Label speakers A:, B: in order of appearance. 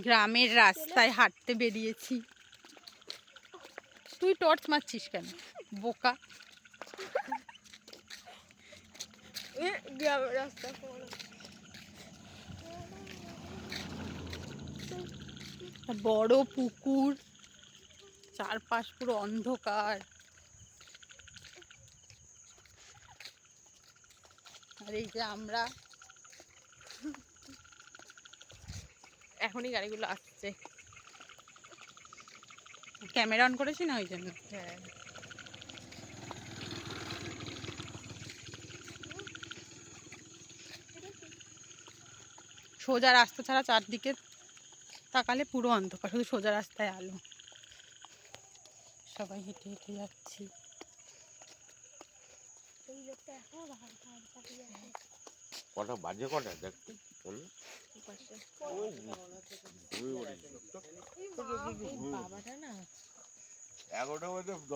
A: গ্রামের রাস্তায় হাঁটতে বেরিয়েছি। তুই টর্চ মারছিস কেন বোকা?
B: গ্রামের রাস্তা
A: বড় পুকুর, চারপাশ পুরো অন্ধকার। আর এই যে আমরা,
B: এখনই গাড়িগুলো আসছে।
A: ক্যামেরা অন করেছি না ওই জন্য।
B: হ্যাঁ,
A: সোজা রাস্তা ছাড়া চারদিকে তাকালে পুরো অন্ধকার, শুধু সোজা রাস্তায় আলো। সবাই হেঁটে হেঁটে যাচ্ছি।
C: কটা বাজে, কটা দেখতে
B: বাবাটা না
C: 11টা বাজে।